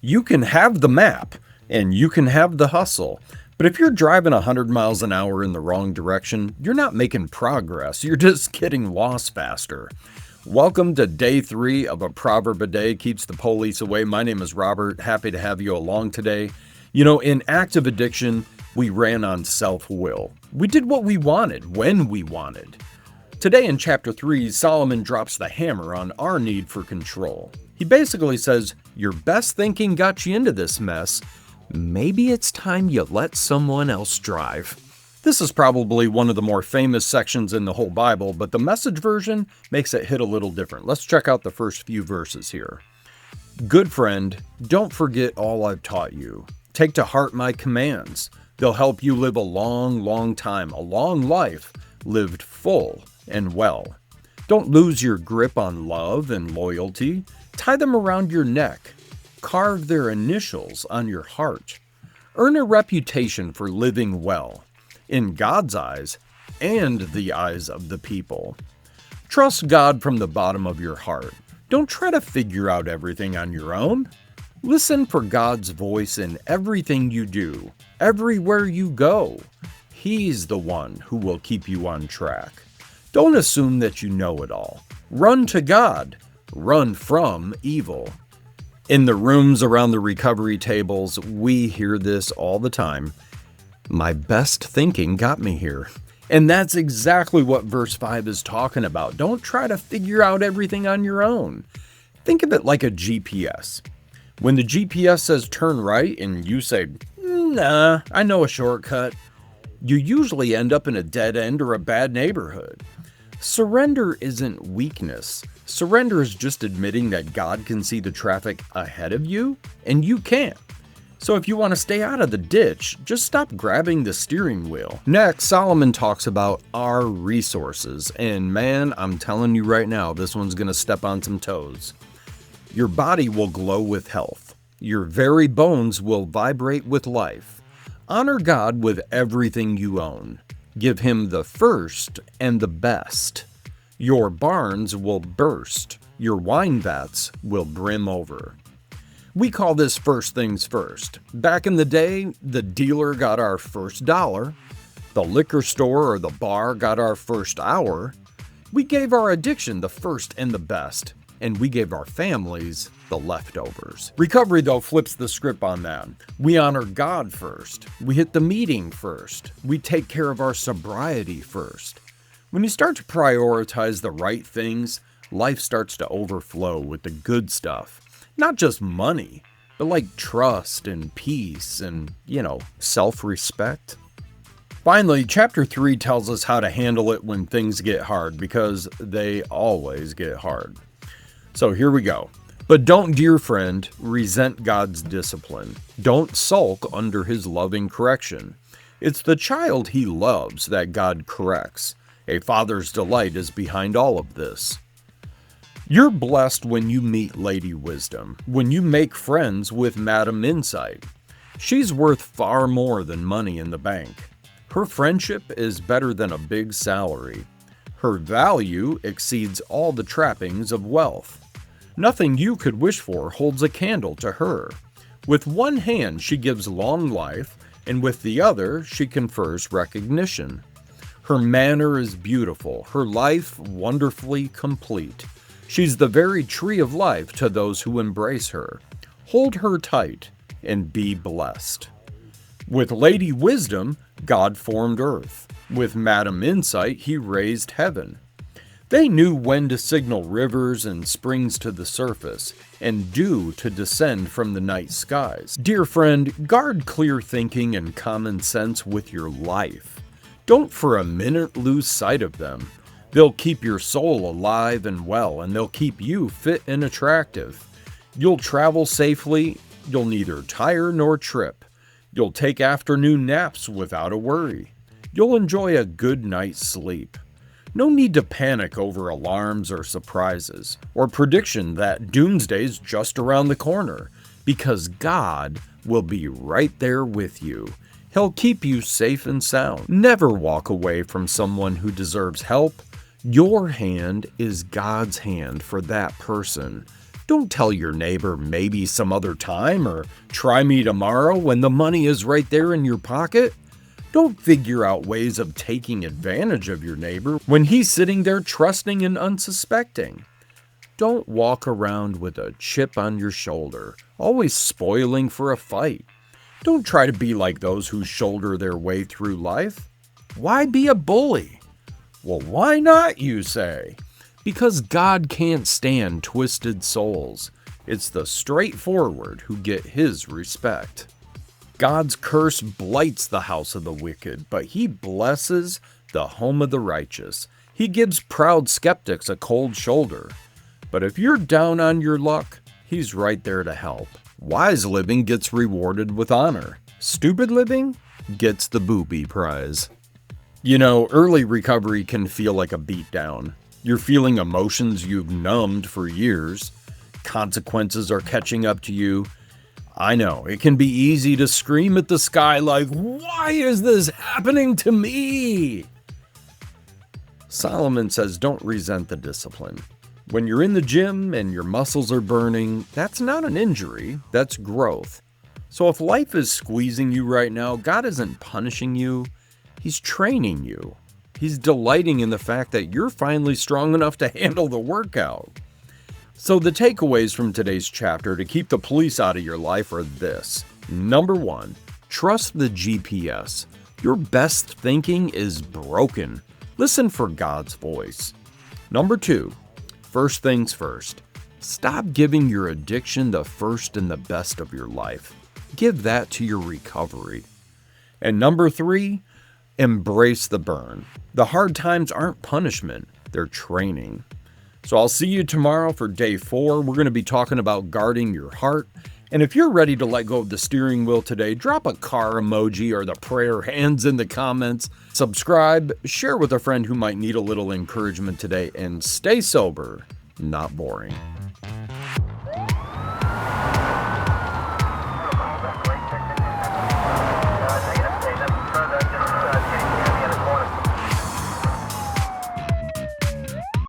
You can have the map and you can have the hustle, but if you're driving 100 miles an hour in the wrong direction, you're not making progress. You're just getting lost faster. Welcome to day 3 of A Proverb a Day Keeps the Police Away. My name is Robert. Happy to have you along today. You know, in active addiction, we ran on self-will. We did what we wanted, when we wanted. Today in chapter 3, Solomon drops the hammer on our need for control. He basically says, your best thinking got you into this mess. Maybe it's time you let someone else drive. This is probably one of the more famous sections in the whole Bible, but the Message version makes it hit a little different. Let's check out the first few verses here. Good friend, don't forget all I've taught you. Take to heart my commands. They'll help you live a long, long time, a long life, lived full and well. Don't lose your grip on love and loyalty. Tie them around your neck. Carve their initials on your heart. Earn a reputation for living well, in God's eyes and the eyes of the people. Trust God from the bottom of your heart. Don't try to figure out everything on your own. Listen for God's voice in everything you do, everywhere you go. He's the one who will keep you on track. Don't assume that you know it all. Run to God. Run from evil. In the rooms around the recovery tables, we hear this all the time. My best thinking got me here. And that's exactly what verse 5 is talking about. Don't try to figure out everything on your own. Think of it like a GPS. When the GPS says turn right and you say, nah, I know a shortcut, you usually end up in a dead end or a bad neighborhood. Surrender isn't weakness. Surrender is just admitting that God can see the traffic ahead of you and you can't. So if you want to stay out of the ditch, just stop grabbing the steering wheel. Next, Solomon talks about our resources. And man, I'm telling you right now, this one's going to step on some toes. Your body will glow with health. Your very bones will vibrate with life. Honor God with everything you own. Give him the first and the best. Your barns will burst. Your wine vats will brim over. We call this first things first. Back in the day, the dealer got our first dollar. The liquor store or the bar got our first hour. We gave our addiction the first and the best. And we gave our families the leftovers. Recovery, though, flips the script on that. We honor God first. We hit the meeting first. We take care of our sobriety first. When you start to prioritize the right things, life starts to overflow with the good stuff. Not just money, but like trust and peace and, self-respect. Finally, chapter 3 tells us how to handle it when things get hard, because they always get hard. So here we go. But don't, dear friend, resent God's discipline. Don't sulk under his loving correction. It's the child he loves that God corrects. A father's delight is behind all of this. You're blessed when you meet Lady Wisdom, when you make friends with Madam Insight. She's worth far more than money in the bank. Her friendship is better than a big salary. Her value exceeds all the trappings of wealth. Nothing you could wish for holds a candle to her. With one hand she gives long life, and with the other she confers recognition. Her manner is beautiful, her life wonderfully complete. She's the very tree of life to those who embrace her. Hold her tight and be blessed. With Lady Wisdom, God formed earth. With Madam Insight, he raised heaven. They knew when to signal rivers and springs to the surface, and dew to descend from the night skies. Dear friend, guard clear thinking and common sense with your life. Don't for a minute lose sight of them. They'll keep your soul alive and well, and they'll keep you fit and attractive. You'll travel safely, you'll neither tire nor trip. You'll take afternoon naps without a worry. You'll enjoy a good night's sleep. No need to panic over alarms or surprises, or prediction that doomsday's just around the corner, because God will be right there with you. He'll keep you safe and sound. Never walk away from someone who deserves help. Your hand is God's hand for that person. Don't tell your neighbor maybe some other time or try me tomorrow when the money is right there in your pocket. Don't figure out ways of taking advantage of your neighbor when he's sitting there trusting and unsuspecting. Don't walk around with a chip on your shoulder, always spoiling for a fight. Don't try to be like those who shoulder their way through life. Why be a bully? Well, why not, you say? Because God can't stand twisted souls. It's the straightforward who get his respect. God's curse blights the house of the wicked, but he blesses the home of the righteous. He gives proud skeptics a cold shoulder. But if you're down on your luck, he's right there to help. Wise living gets rewarded with honor. Stupid living gets the booby prize. You know, early recovery can feel like a beatdown. You're feeling emotions you've numbed for years. Consequences are catching up to you. I know, it can be easy to scream at the sky like, "Why is this happening to me?" Solomon says don't resent the discipline. When you're in the gym and your muscles are burning, that's not an injury, that's growth. So if life is squeezing you right now, God isn't punishing you, he's training you. He's delighting in the fact that you're finally strong enough to handle the workout. So the takeaways from today's chapter to keep the police out of your life are this. Number 1, trust the GPS. Your best thinking is broken. Listen for God's voice. Number 2, first things first. Stop giving your addiction the first and the best of your life. Give that to your recovery. And number 3, embrace the burn. The hard times aren't punishment, they're training. So I'll see you tomorrow for day 4. We're going to be talking about guarding your heart. And if you're ready to let go of the steering wheel today, drop a car emoji or the prayer hands in the comments. Subscribe, share with a friend who might need a little encouragement today, and stay sober, not boring.